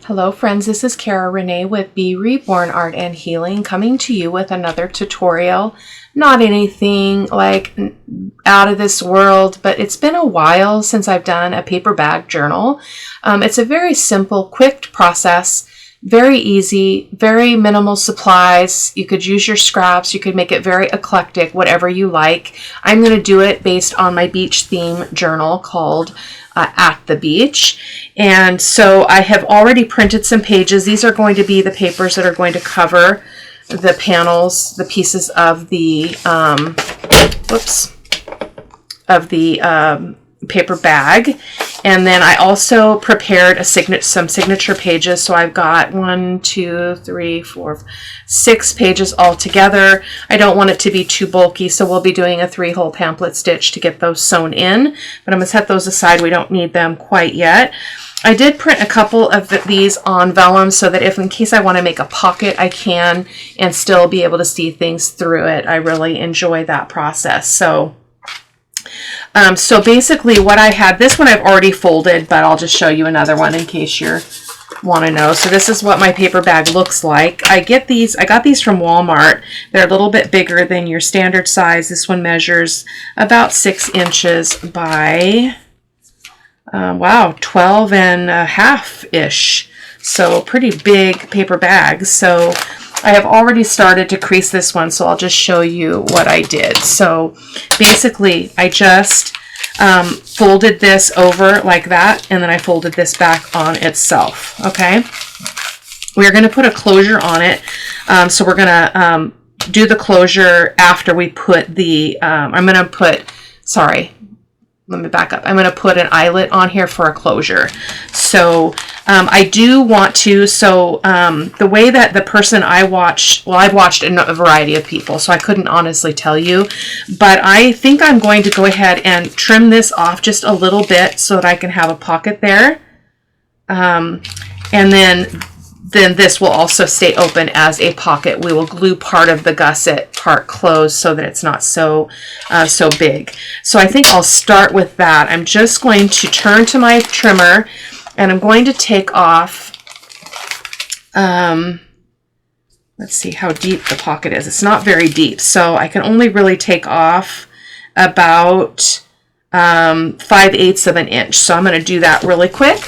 Hello friends, this is Cara-Renee with B.Reborn Art and Healing, coming to you with another tutorial. Not anything like out of this world, but it's been a while since I've done a paper bag journal. It's a very simple, quick process, very easy, very minimal supplies. You could use your scraps, you could make it very eclectic, whatever you like. I'm going to do it based on my beach theme journal called At the Beach. And so I have already printed some pages. These are going to be the papers that are going to cover the panels, the pieces of the paper bag. And then I also prepared some signature pages. So I've got 6 pages all together. I don't want it to be too bulky, so we'll be doing a 3-hole pamphlet stitch to get those sewn in, but I'm going to set those aside. We don't need them quite yet. I did print a couple of these on vellum so that if in case I want to make a pocket, I can and still be able to see things through it. I really enjoy that process. So basically what I had, this one I've already folded, but I'll just show you another one in case you want to know. So this is what my paper bag looks like. I got these from Walmart. They're a little bit bigger than your standard size. This one measures about 6 inches by 12 and a half-ish. So pretty big paper bag. So I have already started to crease this one, so I'll just show you what I did. So basically I just folded this over like that, and then I folded this back on itself. Okay, we're going to put a closure on it, so we're going to do the closure after we put the let me back up. I'm going to put an eyelet on here for a closure. So I do want to, the way that the person I've watched a variety of people, so I couldn't honestly tell you, but I think I'm going to go ahead and trim this off just a little bit so that I can have a pocket there. And then this will also stay open as a pocket. We will glue part of the gusset part closed so that it's not so big. So I think I'll start with that. I'm just going to turn to my trimmer and I'm going to take off, let's see how deep the pocket is. It's not very deep, so I can only really take off about 5/8 of an inch. So I'm going to do that really quick.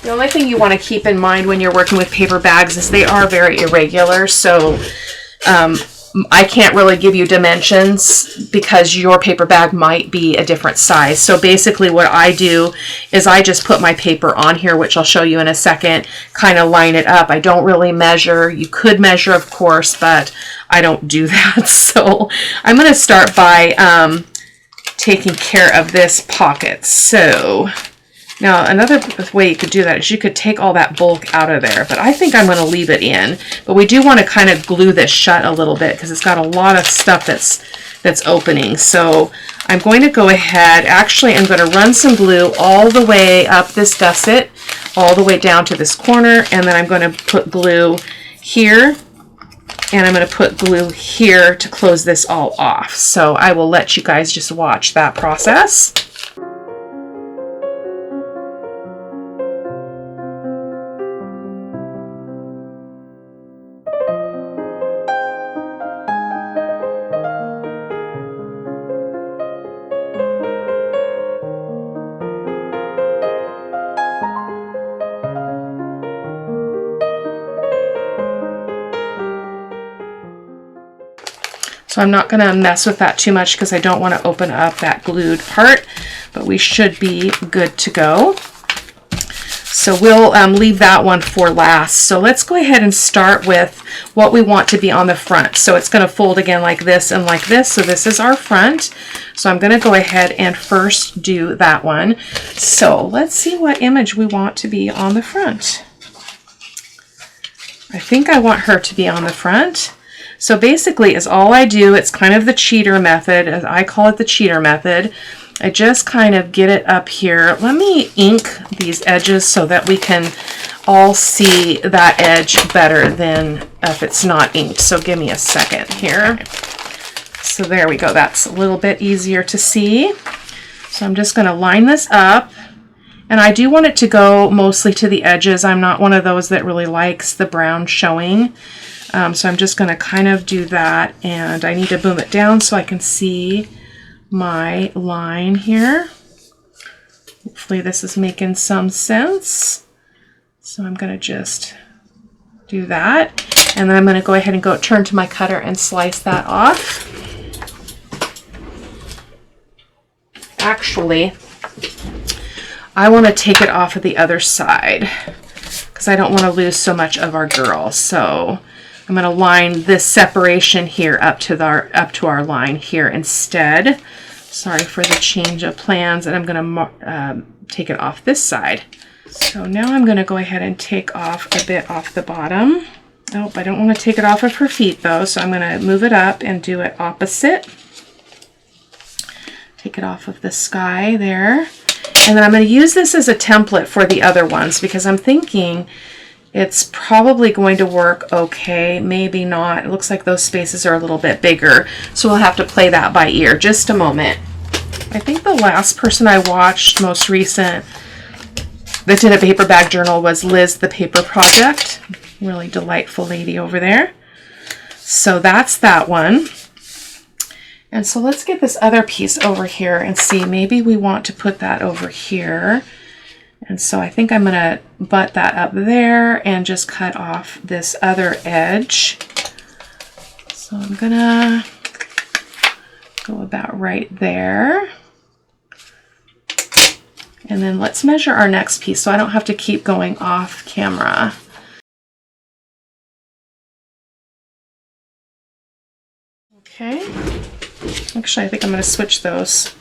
The only thing you want to keep in mind when you're working with paper bags is they are very irregular, so I can't really give you dimensions because your paper bag might be a different size. So basically what I do is I just put my paper on here, which I'll show you in a second, kind of line it up. I don't really measure. You could measure, of course, but I don't do that. So I'm going to start by taking care of this pocket. So now, another way you could do that is you could take all that bulk out of there, but I think I'm going to leave it in. But we do want to kind of glue this shut a little bit because it's got a lot of stuff that's opening. So I'm going to go ahead, actually I'm going to run some glue all the way up this gusset, all the way down to this corner, and then I'm going to put glue here, and I'm going to put glue here to close this all off. So I will let you guys just watch that process. So I'm not going to mess with that too much because I don't want to open up that glued part, but we should be good to go. So we'll leave that one for last. So let's go ahead and start with what we want to be on the front. So it's going to fold again like this and like this. So this is our front. So I'm going to go ahead and first do that one. So let's see what image we want to be on the front. I think I want her to be on the front. So basically is all I do, it's kind of the cheater method, as I call it the cheater method. I just kind of get it up here. Let me ink these edges so that we can all see that edge better than if it's not inked. So give me a second here. So there we go. That's a little bit easier to see. So I'm just going to line this up. And I do want it to go mostly to the edges. I'm not one of those that really likes the brown showing. So I'm just going to kind of do that. And I need to boom it down so I can see my line here. Hopefully this is making some sense. So I'm going to just do that. And then I'm going to go ahead and turn to my cutter and slice that off. Actually, I want to take it off of the other side because I don't want to lose so much of our girl. So I'm going to line this separation here up to our line here instead. Sorry for the change of plans, and I'm going to take it off this side. So now I'm going to go ahead and take off a bit off the bottom. Nope, I don't want to take it off of her feet though, so I'm going to move it up and do it opposite. Take it off of the sky there. And then I'm going to use this as a template for the other ones because I'm thinking it's probably going to work okay, maybe not. It looks like those spaces are a little bit bigger, so we'll have to play that by ear. Just a moment. I think the last person I watched, most recent, that did a paper bag journal was Liz the Paper Project. Really delightful lady over there. So that's that one. And so let's get this other piece over here and see, maybe we want to put that over here. And so I think I'm going to butt that up there and just cut off this other edge. So I'm going to go about right there. And then let's measure our next piece so I don't have to keep going off camera. Okay. Actually, I think I'm going to switch those,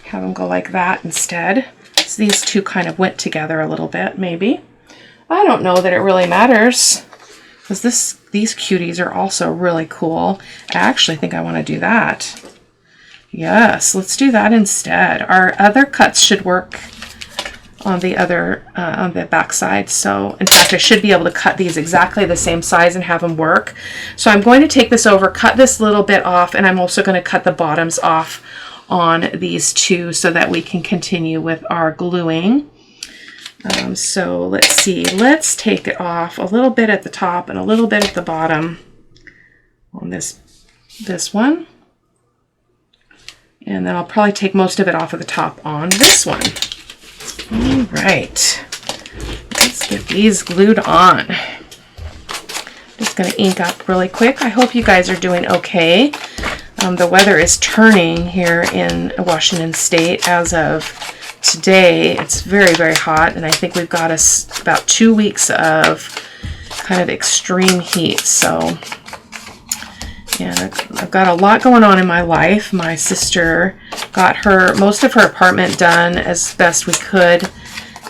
have them go like that instead. So these two kind of went together a little bit, maybe. I don't know that it really matters because these cuties are also really cool. I actually think I want to do that. Yes, let's do that instead. Our other cuts should work on the other, on the back side. So in fact, I should be able to cut these exactly the same size and have them work. So I'm going to take this over, cut this little bit off, and I'm also going to cut the bottoms off on these two so that we can continue with our gluing. So let's see, let's take it off a little bit at the top and a little bit at the bottom on this one. And then I'll probably take most of it off of the top on this one. All right, let's get these glued on. Just going to ink up really quick. I hope you guys are doing okay. The weather is turning here in Washington State as of today. It's very, very hot, and I think we've got us about 2 weeks of kind of extreme heat. So, yeah, I've got a lot going on in my life. My sister got most of her apartment done as best we could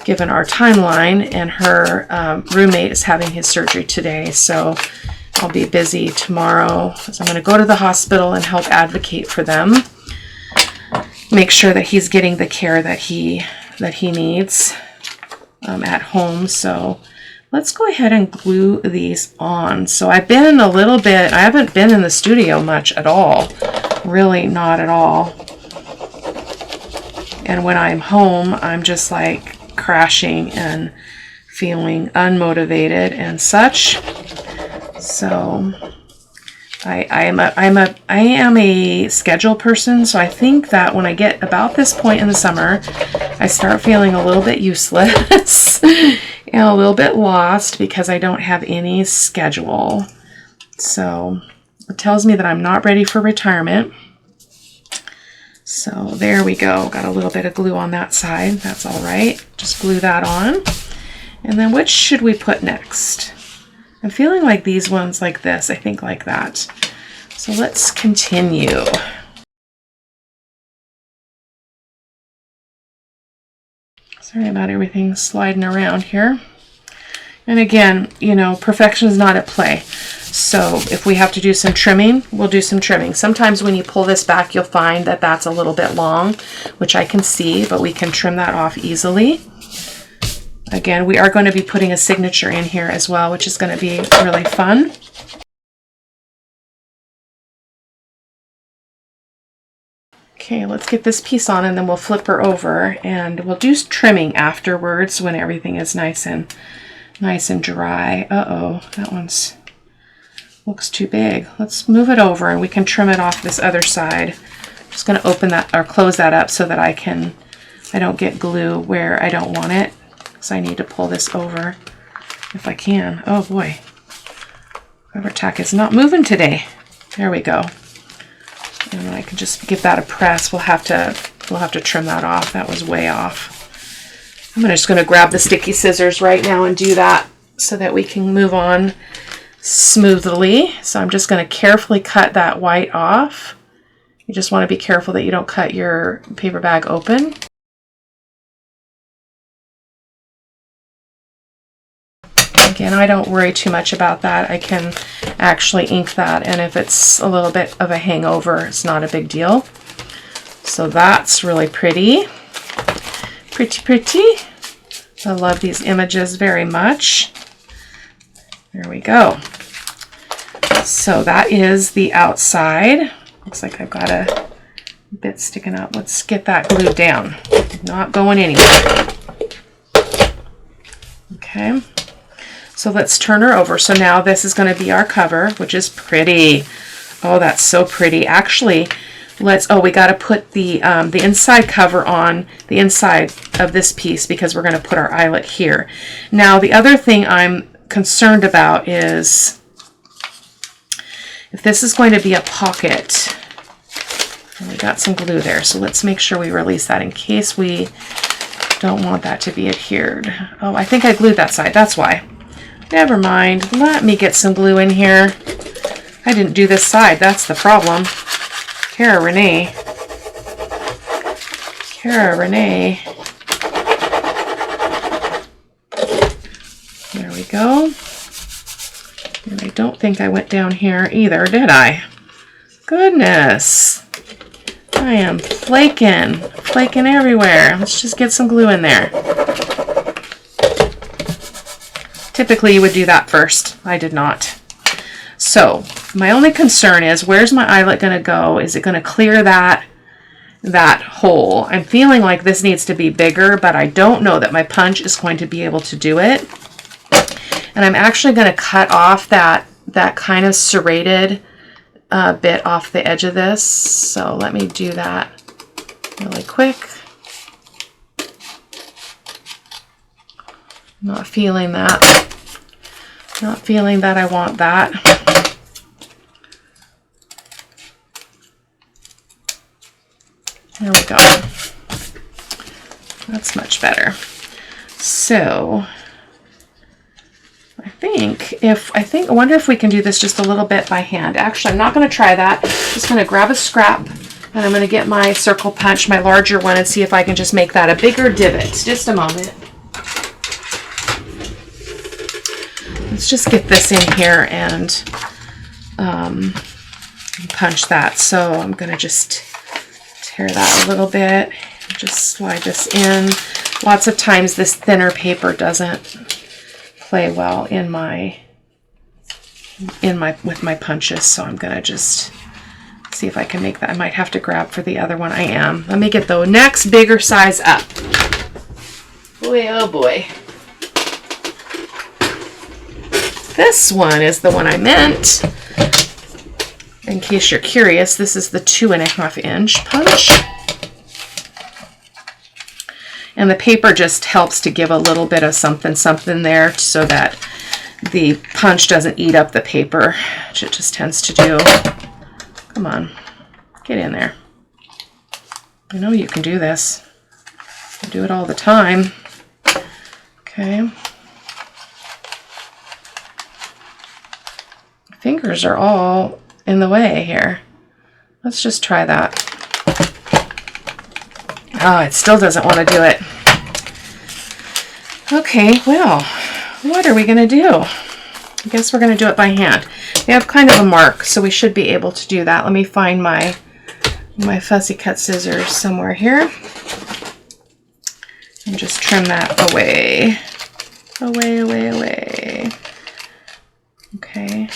given our timeline, and her roommate is having his surgery today, so I'll be busy tomorrow. So I'm going to go to the hospital and help advocate for them, make sure that he's getting the care that he needs at home. So let's go ahead and glue these on. So I haven't been in the studio much at all, really not at all. And when I'm home, I'm just like crashing and feeling unmotivated and such. So I am a schedule person, so I think that when I get about this point in the summer, I start feeling a little bit useless and a little bit lost because I don't have any schedule. So it tells me that I'm not ready for retirement. So there we go. Got a little bit of glue on that side. That's all right. Just glue that on. And then which should we put next? I'm feeling like these ones like this. I think like that. So let's continue. Sorry about everything sliding around here. And again, you know, perfection is not at play. So if we have to do some trimming, we'll do some trimming. Sometimes when you pull this back, you'll find that that's a little bit long, which I can see, but we can trim that off easily. Again, we are going to be putting a signature in here as well, which is going to be really fun. Okay, let's get this piece on and then we'll flip her over and we'll do trimming afterwards when everything is nice and dry. Uh-oh, that one's looks too big. Let's move it over and we can trim it off this other side. I'm just going to open that or close that up so that I don't get glue where I don't want it, because I need to pull this over if I can. Oh boy, rubber tack is not moving today. There we go. And then I can just give that a press. We'll have to trim that off. That was way off. I'm just going to grab the sticky scissors right now and do that so that we can move on smoothly. So I'm just going to carefully cut that white off. You just want to be careful that you don't cut your paper bag open. Again, I don't worry too much about that. I can actually ink that, and if it's a little bit of a hangover, it's not a big deal. So that's really pretty. Pretty. I love these images very much. There we go. So that is the outside. Looks like I've got a bit sticking up. Let's get that glued down. Not going anywhere. Okay. So let's turn her over. So now this is going to be our cover, which is pretty. Oh, that's so pretty. Actually, we got to put the inside cover on the inside of this piece because we're going to put our eyelet here. Now, the other thing I'm concerned about is if this is going to be a pocket, and we got some glue there. So let's make sure we release that in case we don't want that to be adhered. Oh, I think I glued that side. That's why. Never mind. Let me get some glue in here. I didn't do this side. That's the problem. Cara-Renee. Cara-Renee. There we go. And I don't think I went down here either, did I? Goodness. I am flaking everywhere. Let's just get some glue in there. Typically you would do that first. I did not. So my only concern is, where's my eyelet going to go? Is it going to clear that hole? I'm feeling like this needs to be bigger, but I don't know that my punch is going to be able to do it. And I'm actually going to cut off that kind of serrated bit off the edge of this. So let me do that really quick. Not feeling that. Not feeling that I want that. There we go. That's much better. So I wonder if we can do this just a little bit by hand. Actually, I'm not going to try that. I'm just going to grab a scrap and I'm going to get my circle punch, my larger one, and see if I can just make that a bigger divot. Just a moment. Let's just get this in here and punch that. So I'm going to just tear that a little bit, just slide this in. Lots of times this thinner paper doesn't play well with my punches, so I'm going to just see if I can make that. I might have to grab for the other one. I am. Let me get the next bigger size up. Boy, oh boy. This one is the one I meant. In case you're curious, this is the 2.5 inch punch. And the paper just helps to give a little bit of something there so that the punch doesn't eat up the paper, which it just tends to do. Come on, get in there. I know you can do this. I do it all the time. Okay. Fingers are all in the way here. Let's just try that. Oh, it still doesn't want to do it. Okay, well, what are we going to do? I guess we're going to do it by hand. We have kind of a mark, so we should be able to do that. Let me find my fussy cut scissors somewhere here. And just trim that away. Away. Okay.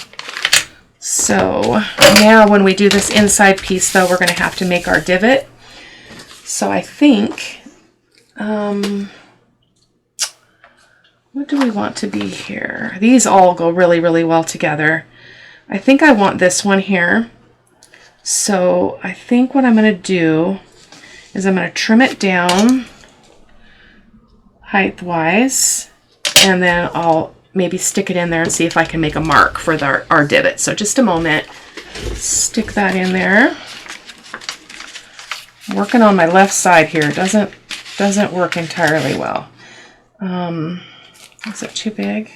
So now when we do this inside piece, though, we're going to have to make our divot. So I think, what do we want to be here? These all go really, really well together. I think I want this one here. So I think what I'm going to do is I'm going to trim it down height-wise, and then I'll maybe stick it in there and see if I can make a mark for our divot. So just a moment. Stick that in there. I'm working on my left side here. It doesn't work entirely well. Is it too big?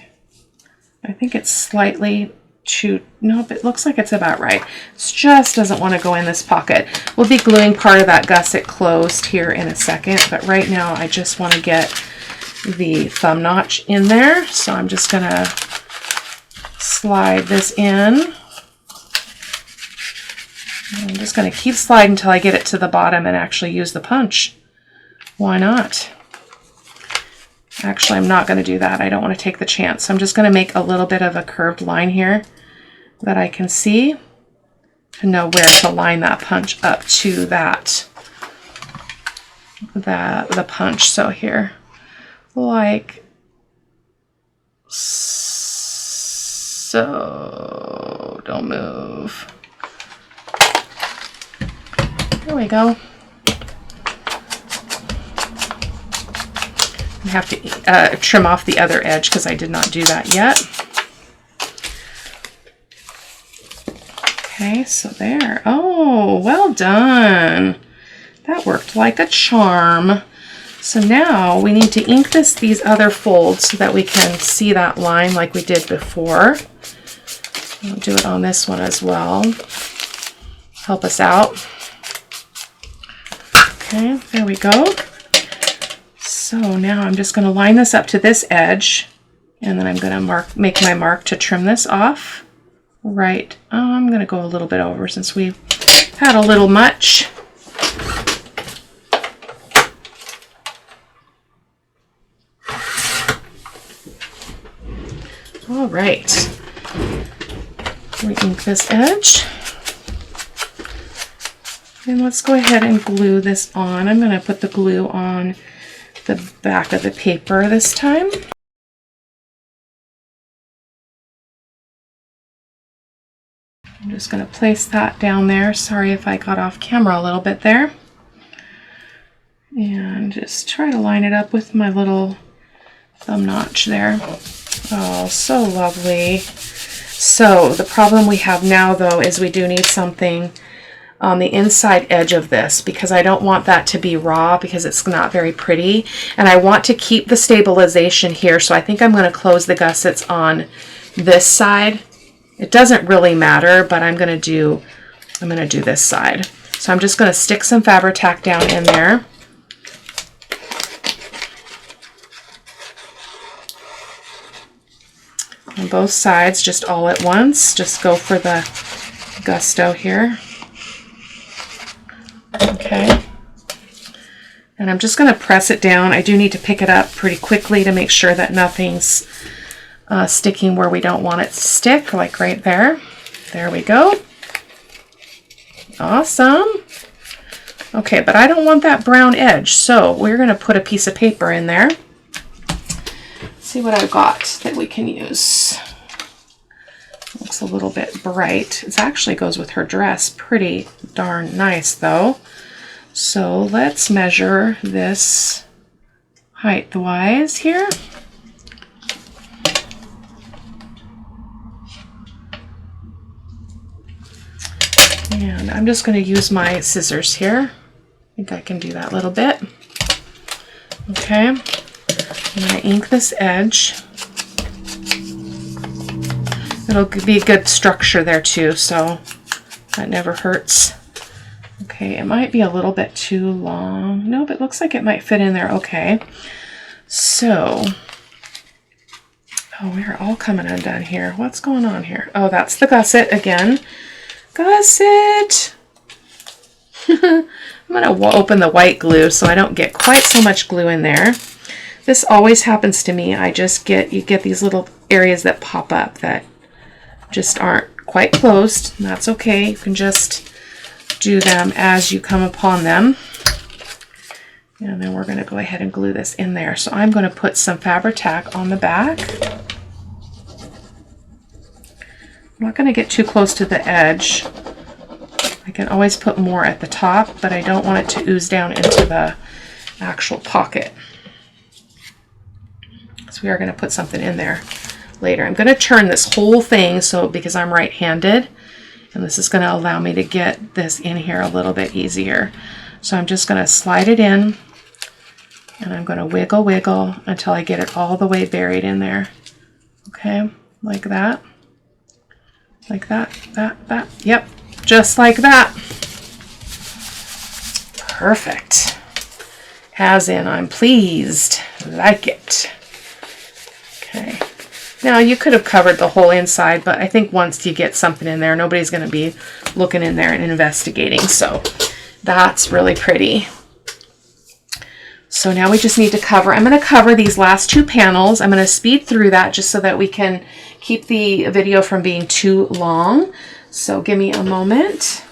I think it's slightly too, nope, it looks like it's about right. It just doesn't want to go in this pocket. We'll be gluing part of that gusset closed here in a second, but right now I just want to get the thumb notch in there. So I'm just going to slide this in. I'm just going to keep sliding until I get it to the bottom and actually use the punch. Why not? Actually, I'm not going to do that. I don't want to take the chance. So I'm just going to make a little bit of a curved line here that I can see to know where to line that punch up to the punch. So here, like so. Don't move. There we go. I have to trim off the other edge because I did not do that yet. Okay, so there. Oh, well done. That worked like a charm. So now we need to ink these other folds so that we can see that line like we did before. I'll do it on this one as well. Help us out. Okay, there we go. So now I'm just going to line this up to this edge, and then I'm going to make my mark to trim this off. Right, I'm going to go a little bit over since we've had a little much. All right, re-ink this edge. And let's go ahead and glue this on. I'm going to put the glue on the back of the paper this time. I'm just going to place that down there. Sorry if I got off camera a little bit there. And just try to line it up with my little thumb notch there. Oh, so lovely. So the problem we have now though is we do need something on the inside edge of this because I don't want that to be raw because it's not very pretty, and I want to keep the stabilization here, so I think I'm going to close the gussets on this side. It doesn't really matter, but I'm going to do this side. So I'm just going to stick some Fabri-Tac down in there. On both sides, just all at once. Just go for the gusto here. Okay, and I'm just going to press it down. I do need to pick it up pretty quickly to make sure that nothing's sticking where we don't want it to stick, like right there. There we go. Awesome. Okay, but I don't want that brown edge, so we're going to put a piece of paper in there. Let's see what I've got that we can use. Looks a little bit bright. It actually goes with her dress pretty darn nice though. So let's measure this height-wise here. And I'm just going to use my scissors here. I think I can do that a little bit. Okay, I'm going to ink this edge. It'll be a good structure there too, so that never hurts. Okay, it might be a little bit too long. No, but it looks like it might fit in there okay. So, oh, we're all coming undone here. What's going on here? Oh, that's the gusset again. Gusset! I'm going to open the white glue so I don't get quite so much glue in there. This always happens to me. You get these little areas that pop up that just aren't quite closed, and that's okay. You can just do them as you come upon them. And then we're going to go ahead and glue this in there. So I'm going to put some Fabri-Tac on the back. I'm not going to get too close to the edge. I can always put more at the top, but I don't want it to ooze down into the actual pocket. So we are going to put something in there later. I'm going to turn this whole thing because I'm right-handed, and this is going to allow me to get this in here a little bit easier. So I'm just going to slide it in, and I'm going to wiggle, wiggle until I get it all the way buried in there. Okay, like that. Like that, that. Yep, just like that. Perfect. As in, I'm pleased. Like it. Okay. Now, you could have covered the whole inside, but I think once you get something in there, nobody's going to be looking in there and investigating. So that's really pretty. So now we just need to cover. I'm going to cover these last two panels. I'm going to speed through that just so that we can keep the video from being too long. So give me a moment.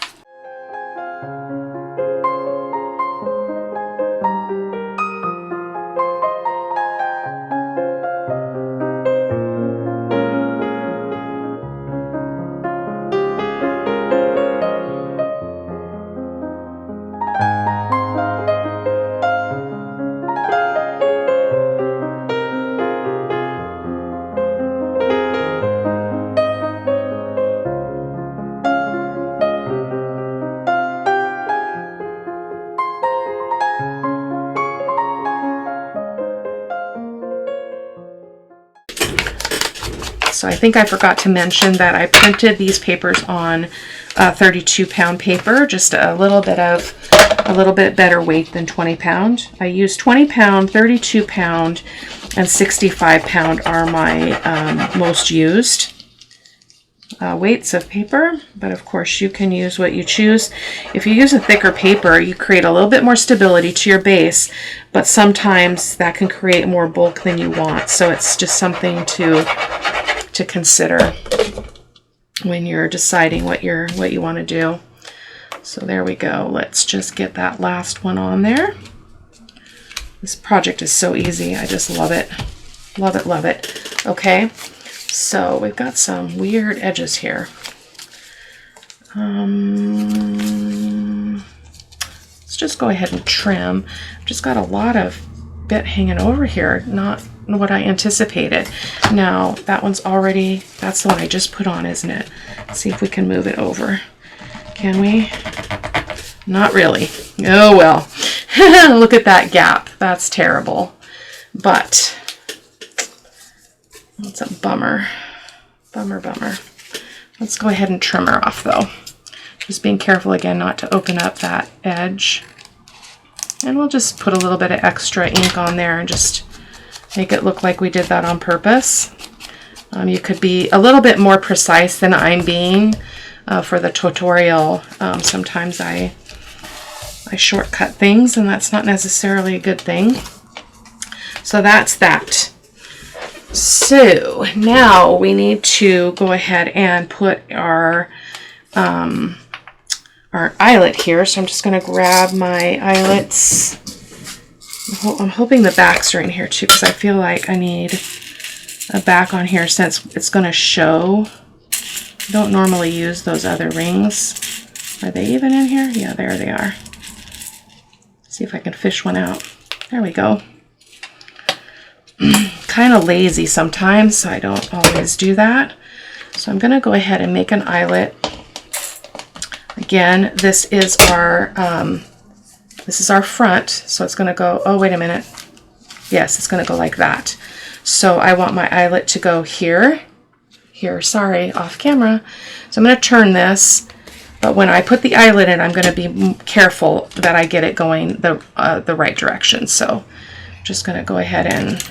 So I think I forgot to mention that I printed these papers on 32-pound paper, just a little bit better weight than 20-pound. I use 20-pound, 32-pound, and 65-pound are my most used weights of paper, but of course you can use what you choose. If you use a thicker paper, you create a little bit more stability to your base, but sometimes that can create more bulk than you want. So it's just something to consider when you're deciding what you want to do. So there we go. Let's just get that last one on there. This project is so easy. I just love it. Love it, love it. Okay, so we've got some weird edges here. Let's just go ahead and trim. I've just got a lot of bit hanging over here, not what I anticipated. Now that one's already, that's the one I just put on, isn't it? Let's see if we can move it over. Can we? Not really. Oh well. Look at that gap. That's terrible. But that's a bummer. Bummer, bummer. Let's go ahead and trim her off though. Just being careful again not to open up that edge. And we'll just put a little bit of extra ink on there and just make it look like we did that on purpose. You could be a little bit more precise than I'm being for the tutorial. Sometimes I shortcut things, and that's not necessarily a good thing. So that's that. So now we need to go ahead and put our eyelet here. So I'm just going to grab my eyelets. I'm hoping the backs are in here too, because I feel like I need a back on here since it's going to show. I don't normally use those other rings. Are they even in here? Yeah, there they are. Let's see if I can fish one out. There we go. Kind of lazy sometimes, so I don't always do that. So I'm going to go ahead and make an eyelet. Again, this is our front, so it's going to go, oh, wait a minute. Yes, it's going to go like that. So I want my eyelet to go here, sorry, off camera. So I'm going to turn this, but when I put the eyelet in, I'm going to be careful that I get it going the right direction. So I'm just going to go ahead and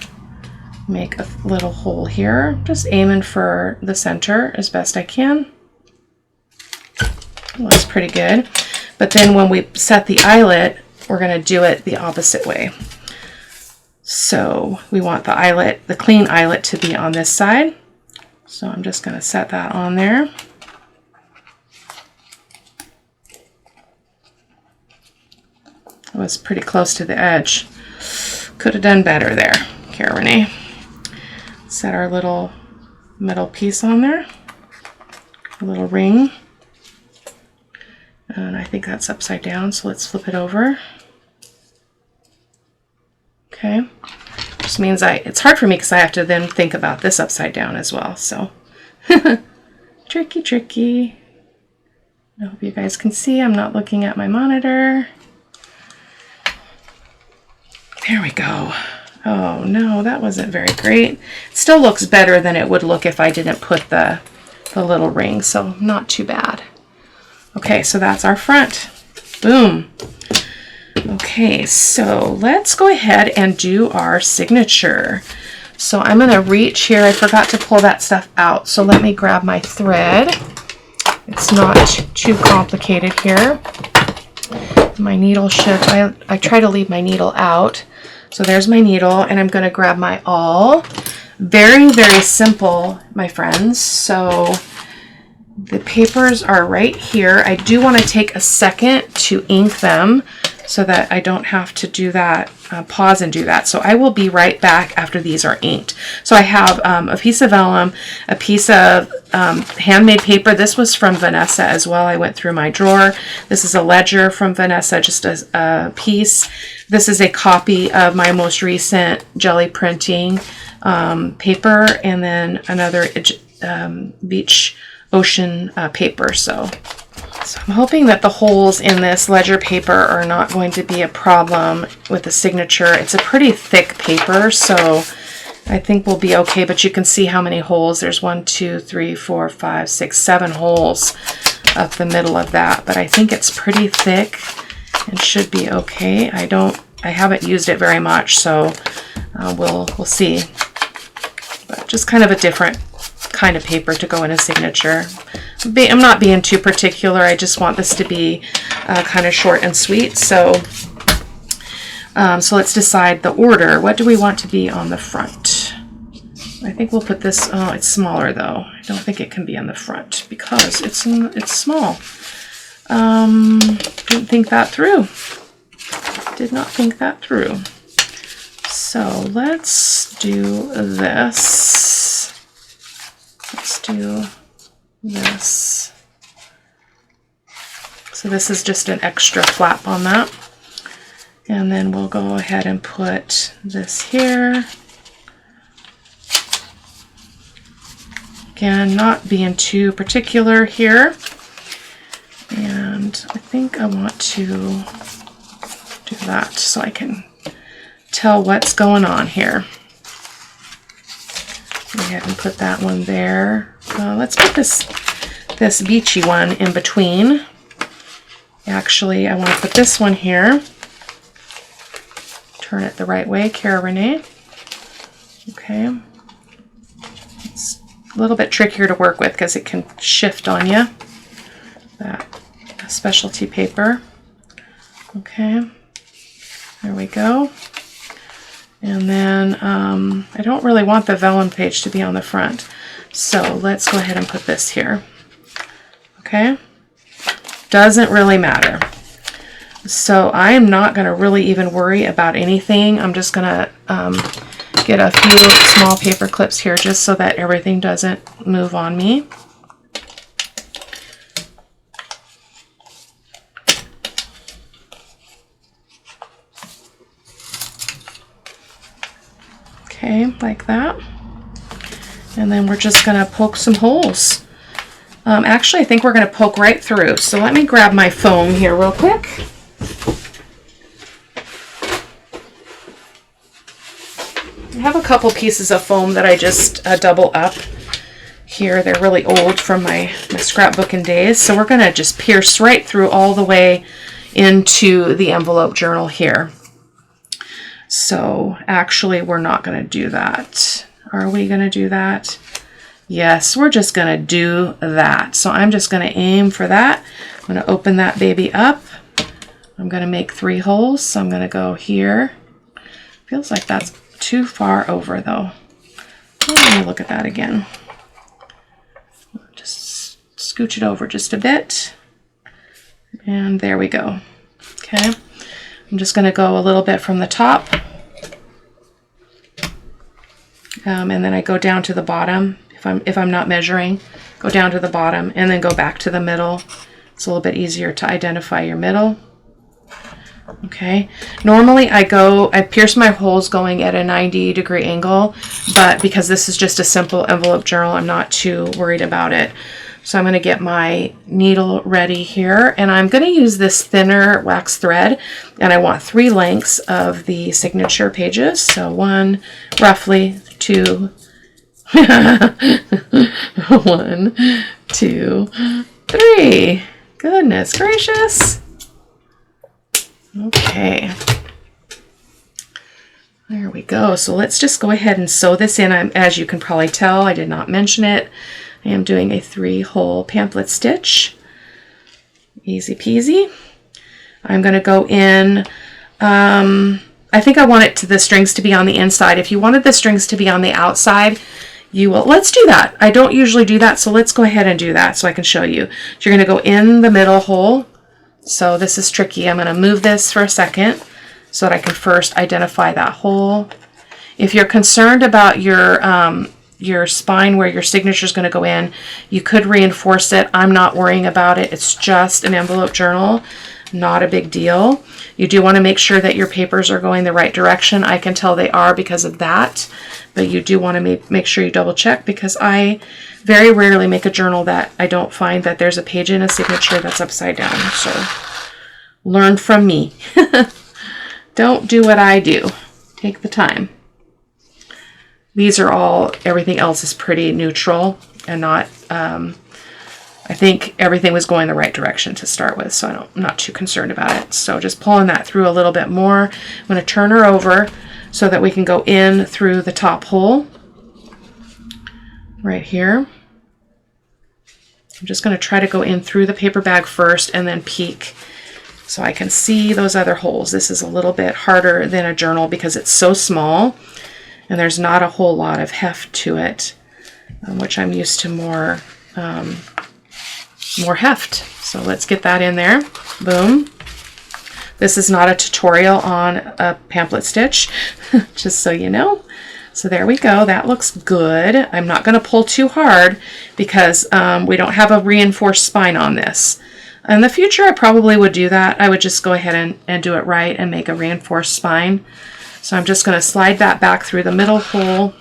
make a little hole here, just aiming for the center as best I can. Looks pretty good. But then when we set the eyelet, we're going to do it the opposite way. So we want the eyelet, the clean eyelet, to be on this side. So I'm just going to set that on there. That was pretty close to the edge. Could have done better there, Cara-Renee. Set our little metal piece on there. A little ring. And I think that's upside down, so let's flip it over. Okay. Just means it's hard for me because I have to then think about this upside down as well, so. Tricky, tricky. I hope you guys can see I'm not looking at my monitor. There we go. Oh no, that wasn't very great. It still looks better than it would look if I didn't put the little ring, so not too bad. Okay, so that's our front. Boom. Okay, so let's go ahead and do our signature. So I'm going to reach here. I forgot to pull that stuff out, so let me grab my thread. It's not too complicated here. My needle should, I try to leave my needle out. So there's my needle, and I'm going to grab my awl. Very, very simple, my friends. So the papers are right here. I do want to take a second to ink them so that I don't have to do that, pause and do that. So I will be right back after these are inked. So I have a piece of vellum, a piece of handmade paper. This was from Vanessa as well. I went through my drawer. This is a ledger from Vanessa, just a piece. This is a copy of my most recent jelly printing paper, and then another beach ocean paper. So I'm hoping that the holes in this ledger paper are not going to be a problem with the signature. It's a pretty thick paper, so I think we'll be okay, but you can see how many holes. There's 1, 2, 3, 4, 5, 6, 7 holes up the middle of that, but I think it's pretty thick and should be okay. I haven't used it very much, so we'll see. But just kind of a different kind of paper to go in a signature. I'm not being too particular. I just want this to be kind of short and sweet. So let's decide the order. What do we want to be on the front? I think we'll put this. Oh, it's smaller though. I don't think it can be on the front because it's small. Didn't think that through. Did not think that through. So let's do this. Let's do this. So this is just an extra flap on that. And then we'll go ahead and put this here. Again, not being too particular here. And I think I want to do that so I can tell what's going on here. Go ahead and put that one there. Let's put this Beachy one in between. Actually, I want to put this one here. Turn it the right way, Cara-Renee. Okay. It's a little bit trickier to work with because it can shift on you. That specialty paper. Okay. There we go. And then I don't really want the vellum page to be on the front. So let's go ahead and put this here. Okay. Doesn't really matter. So I am not going to really even worry about anything. I'm just going to get a few small paper clips here just so that everything doesn't move on me. Okay, like that. And then we're just going to poke some holes. Actually, I think we're going to poke right through. So let me grab my foam here real quick. I have a couple pieces of foam that I just double up here. They're really old from my scrapbooking days. So we're going to just pierce right through all the way into the envelope journal here. So actually, we're not going to do that. Are we going to do that? Yes, we're just going to do that. So I'm just going to aim for that. I'm going to open that baby up. I'm going to make 3 holes. So I'm going to go here. Feels like that's too far over though. Let me look at that again. Just scooch it over just a bit. And there we go. Okay. I'm just going to go a little bit from the top. And then I go down to the bottom if I'm not measuring. Go down to the bottom and then go back to the middle. It's a little bit easier to identify your middle. Okay, normally I pierce my holes going at a 90-degree angle, but because this is just a simple envelope journal, I'm not too worried about it. So I'm going to get my needle ready here, and I'm going to use this thinner wax thread, and I want 3 lengths of the signature pages. So 1, roughly 2, 1, 2, 3. Goodness gracious. Okay, there we go. So let's just go ahead and sew this in. As you can probably tell, I did not mention it. I am doing a 3-hole pamphlet stitch. Easy peasy. I'm going to go in. I think I want the strings to be on the inside. If you wanted the strings to be on the outside, you will. Let's do that. I don't usually do that, so let's go ahead and do that so I can show you. So you're going to go in the middle hole. So this is tricky. I'm going to move this for a second so that I can first identify that hole. If you're concerned about your spine where your signature is going to go in, you could reinforce it. I'm not worrying about it. It's just an envelope journal, not a big deal. You do want to make sure that your papers are going the right direction. I can tell they are because of that, but you do want to make sure you double check, because I very rarely make a journal that I don't find that there's a page in a signature that's upside down. So learn from me. Don't do what I do. Take the time. These are all, everything else is pretty neutral and not, I think everything was going the right direction to start with, so I'm not too concerned about it. So just pulling that through a little bit more. I'm going to turn her over so that we can go in through the top hole right here. I'm just going to try to go in through the paper bag first and then peek so I can see those other holes. This is a little bit harder than a journal because it's so small and there's not a whole lot of heft to it, which I'm used to more heft. So let's get that in there. Boom. This is not a tutorial on a pamphlet stitch, just so you know. So there we go. That looks good. I'm not going to pull too hard because we don't have a reinforced spine on this. In the future, I probably would do that. I would just go ahead and do it right and make a reinforced spine. So I'm just going to slide that back through the middle hole,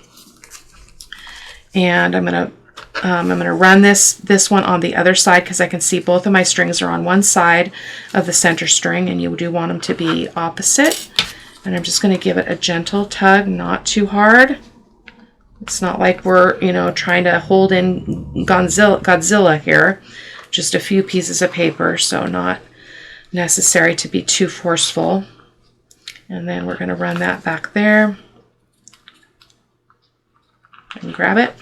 and I'm going to run this one on the other side because I can see both of my strings are on one side of the center string, and you do want them to be opposite. And I'm just going to give it a gentle tug, not too hard. It's not like we're, trying to hold in Godzilla here. Just a few pieces of paper, so not necessary to be too forceful. And then we're going to run that back there and grab it.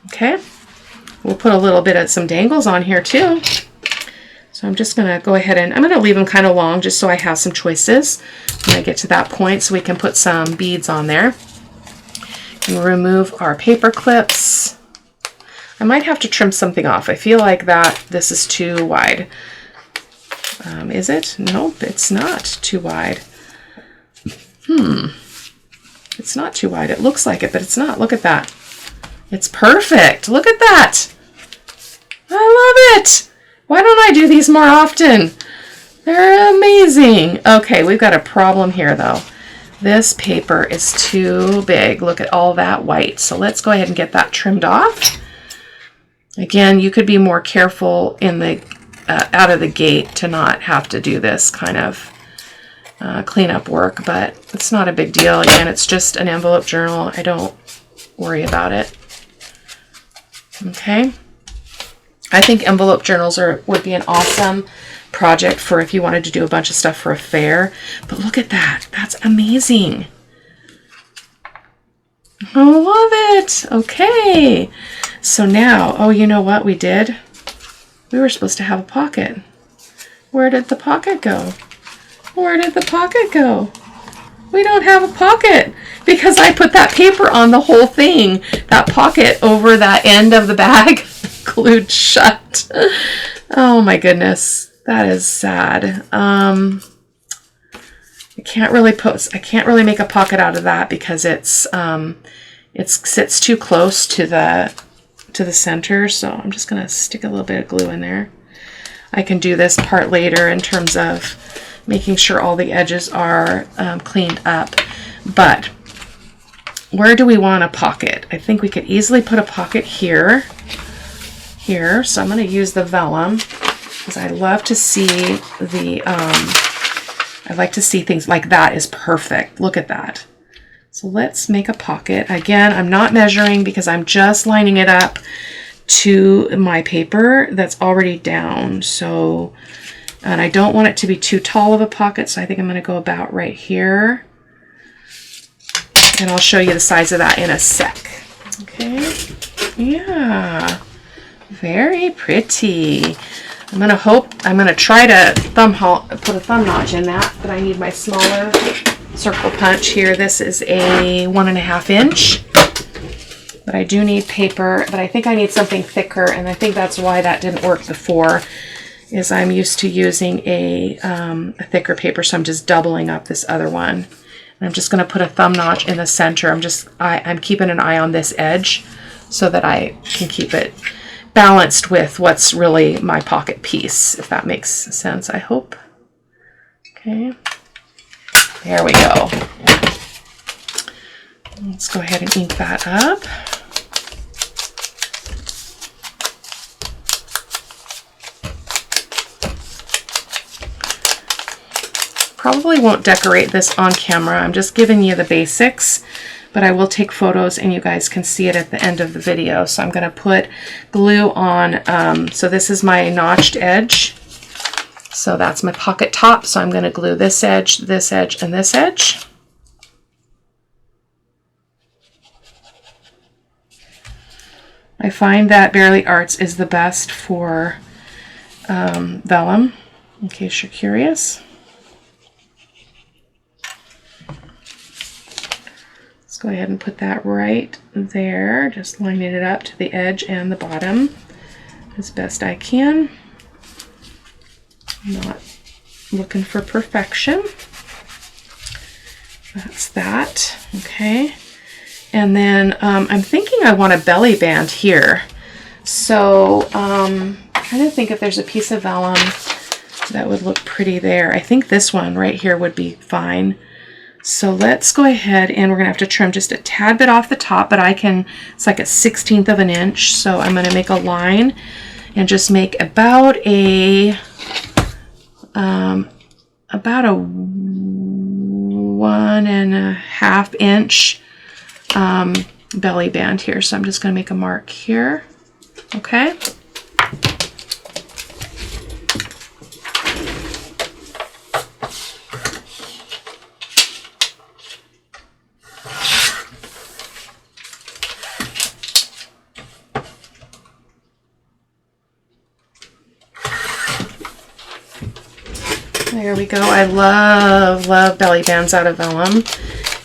Okay, we'll put a little bit of some dangles on here too. So I'm just going to go ahead and I'm going to leave them kind of long just so I have some choices when I get to that point, so we can put some beads on there. And remove our paper clips. I might have to trim something off. I feel like this is too wide. Is it? Nope, it's not too wide. It's not too wide. It looks like it, but it's not. Look at that. It's perfect. Look at that. I love it. Why don't I do these more often? They're amazing. Okay, we've got a problem here though. This paper is too big. Look at all that white. So let's go ahead and get that trimmed off. Again, you could be more careful in the out of the gate to not have to do this kind of cleanup work, but it's not a big deal. Again, it's just an envelope journal. I don't worry about it. Okay. I think envelope journals would be an awesome project for if you wanted to do a bunch of stuff for a fair. But look at that. That's amazing. I love it. Okay. So now, oh, you know what we did? We were supposed to have a pocket. Where did the pocket go? Where did the pocket go? We don't have a pocket because I put that paper on the whole thing. That pocket over that end of the bag glued shut. Oh my goodness. That is sad. I can't really make a pocket out of that because it sits too close to the center. So I'm just going to stick a little bit of glue in there. I can do this part later in terms of making sure all the edges are cleaned up. But where do we want a pocket? I think we could easily put a pocket here. So I'm going to use the vellum because I love to see the, I like to see things like that is perfect. Look at that. So let's make a pocket. Again, I'm not measuring because I'm just lining it up to my paper that's already down. So, and I don't want it to be too tall of a pocket. So I think I'm going to go about right here. And I'll show you the size of that in a sec. Okay. Yeah. Very pretty. I'm gonna try to put a thumb notch in that, but I need my smaller circle punch here. This is a 1.5 inch, but I do need paper, but I think I need something thicker, and I think that's why that didn't work before, is I'm used to using a thicker paper, so I'm just doubling up this other one. And I'm just gonna put a thumb notch in the center. I'm keeping an eye on this edge so that I can keep it balanced with what's really my pocket piece, if that makes sense, I hope. Okay, there we go. Let's go ahead and ink that up. Probably won't decorate this on camera. I'm just giving you the basics, but I will take photos and you guys can see it at the end of the video. So I'm going to put glue on, so this is my notched edge. So that's my pocket top. So I'm going to glue this edge, and this edge. I find that Bearly Arts is the best for vellum, in case you're curious. Go ahead and put that right there, just lining it up to the edge and the bottom as best I can. I'm not looking for perfection. That's that. Okay. And then I'm thinking I want a belly band here. So I'm trying to think if there's a piece of vellum that would look pretty there. I think this one right here would be fine. So let's go ahead and we're going to have to trim just a tad bit off the top, but it's like a 1/16 of an inch. So I'm going to make a line and just make about a 1.5 inch belly band here. So I'm just going to make a mark here. Okay. There we go. I love belly bands out of vellum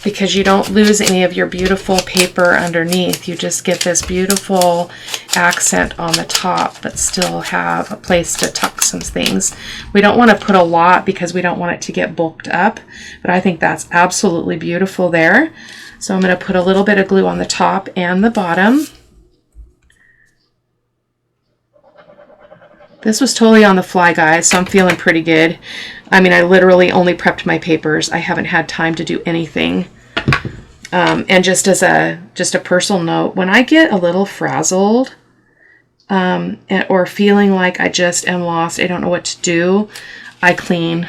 because you don't lose any of your beautiful paper underneath. You just get this beautiful accent on the top, but still have a place to tuck some things. We don't want to put a lot because we don't want it to get bulked up, but I think that's absolutely beautiful there. So I'm going to put a little bit of glue on the top and the bottom. This was totally on the fly, guys, so I'm feeling pretty good. I mean, I literally only prepped my papers. I haven't had time to do anything. And just as a personal note, when I get a little frazzled or feeling like I just am lost, I don't know what to do, I clean,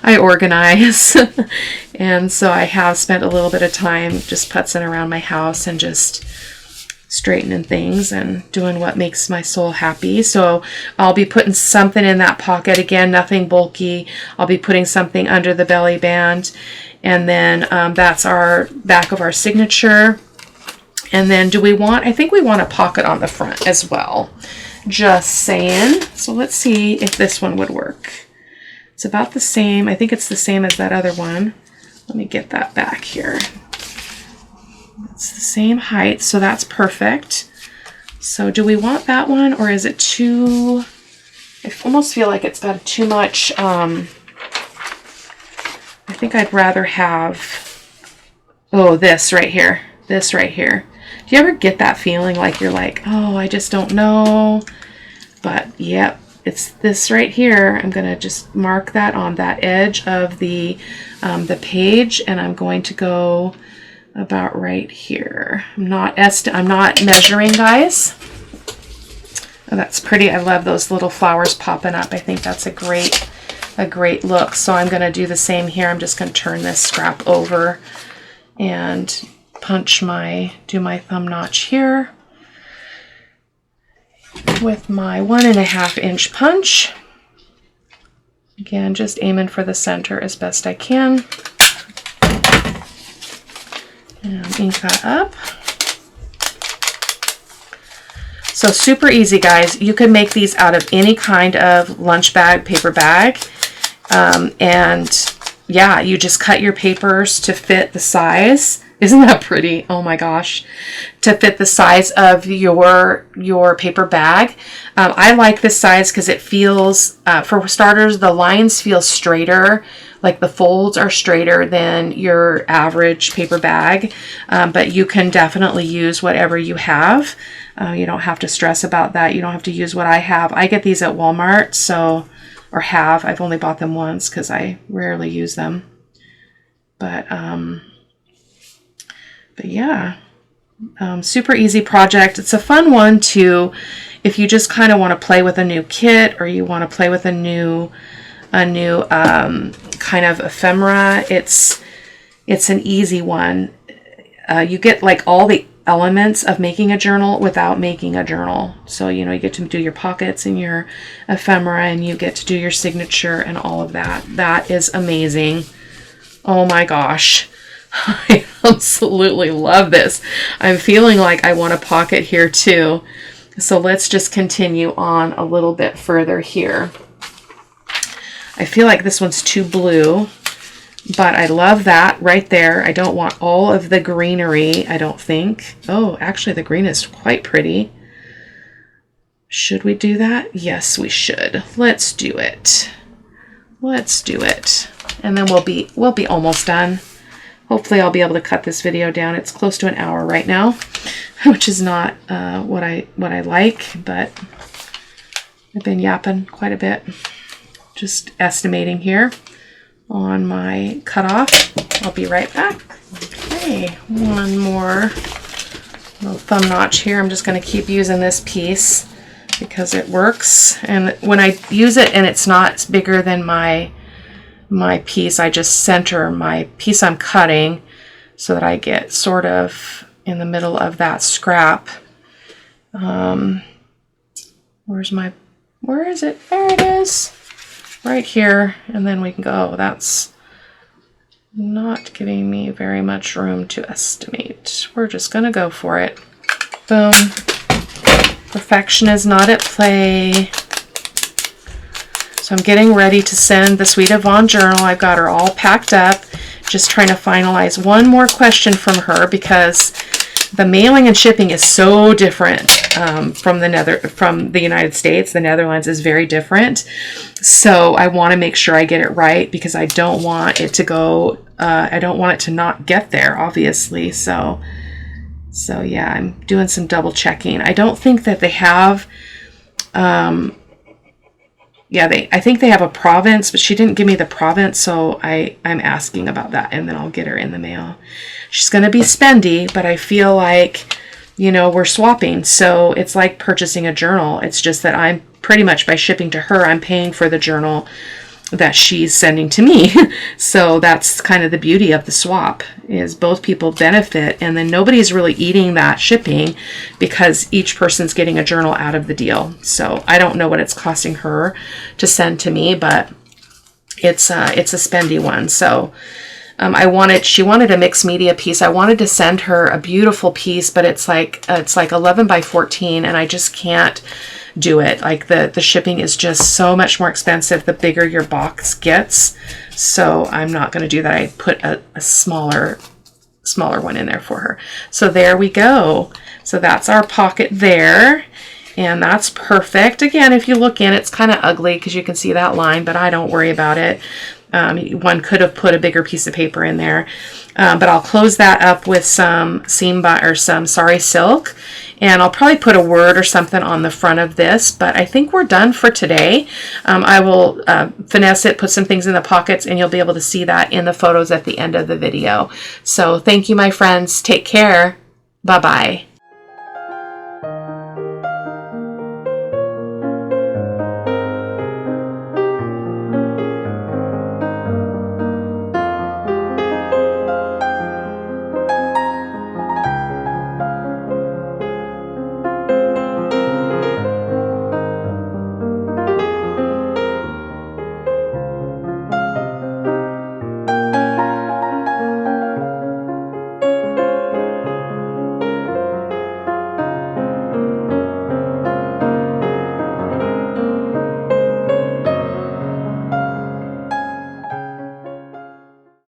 I organize. And so I have spent a little bit of time just putzing around my house and just straightening things and doing what makes my soul happy. So I'll be putting something in that pocket. Again, nothing bulky. I'll be putting something under the belly band. And then that's our back of our signature. And then I think we want a pocket on the front as well. Just saying. So let's see if this one would work. It's about the same. I think it's the same as that other one. Let me get that back here. It's the same height, so that's perfect. So do we want that one, or is it too, I almost feel like it's got too much I think I'd rather have, oh, this right here. This right here. Do you ever get that feeling like you're like, oh, I just don't know? But yep, it's this right here. I'm going to just mark that on that edge of the page, and I'm going to go about right here. I'm not measuring, guys. Oh, that's pretty. I love those little flowers popping up. I think that's a great look. So I'm going to do the same here. I'm just going to turn this scrap over and do my thumb notch here with my 1.5 inch punch. Again, just aiming for the center as best I can. And ink that up. So super easy, guys. You can make these out of any kind of lunch bag, paper bag. And yeah, you just cut your papers to fit the size. Isn't that pretty? Oh my gosh. To fit the size of your paper bag. I like this size because it feels, for starters, the lines feel straighter. Like the folds are straighter than your average paper bag. But you can definitely use whatever you have. You don't have to stress about that. You don't have to use what I have. I get these at Walmart, so, or have. I've only bought them once because I rarely use them. But yeah, super easy project. It's a fun one too, if you just kind of want to play with a new kit, or you want to play with a new kind of ephemera. It's an easy one. You get like all the elements of making a journal without making a journal. So, you know, you get to do your pockets and your ephemera, and you get to do your signature and all of that. That is amazing. Oh my gosh. I absolutely love this. I'm feeling like I want a pocket here too. So let's just continue on a little bit further here. I feel like this one's too blue, but I love that right there. I don't want all of the greenery, I don't think. Oh, actually the green is quite pretty. Should we do that? Yes, we should. Let's do it. Let's do it. And then we'll be almost done. Hopefully I'll be able to cut this video down. It's close to an hour right now, which is not what I like, but I've been yapping quite a bit. Just estimating here on my cutoff. I'll be right back. Okay, one more little thumb notch here. I'm just going to keep using this piece because it works. And when I use it and it's not bigger than my piece, I just center my piece I'm cutting so that I get sort of in the middle of that scrap. Where is it? There it is. Right here. And then we can go. That's not giving me very much room to estimate. We're just going to go for it. Boom. Perfection is not at play. So I'm getting ready to send the Sweet Yvonne journal. I've got her all packed up. Just trying to finalize one more question from her because the mailing and shipping is so different from the United States. The Netherlands is very different. So I want to make sure I get it right because I don't want it to go, I don't want it to not get there, obviously. So yeah, I'm doing some double checking. I don't think that they have, I think they have a province, but she didn't give me the province, so I'm asking about that, and then I'll get her in the mail. She's going to be spendy, but I feel like, you know, we're swapping, so it's like purchasing a journal. It's just that I'm pretty much, by shipping to her, I'm paying for the journal that she's sending to me. So that's kind of the beauty of the swap, is both people benefit, and then nobody's really eating that shipping because each person's getting a journal out of the deal. So I don't know what it's costing her to send to me, but it's a spendy one. So she wanted a mixed media piece. I wanted to send her a beautiful piece, but it's like 11 by 14, and I just can't do it. Like the shipping is just so much more expensive the bigger your box gets. So I'm not going to do that. I put a smaller one in there for her. So there we go. So that's our pocket there. And that's perfect. Again, if you look in, it's kind of ugly because you can see that line, but I don't worry about it. One could have put a bigger piece of paper in there. But I'll close that up with some silk, and I'll probably put a word or something on the front of this, but I think we're done for today. I will finesse it, put some things in the pockets, and you'll be able to see that in the photos at the end of the video. So thank you, my friends. Take care. Bye-bye.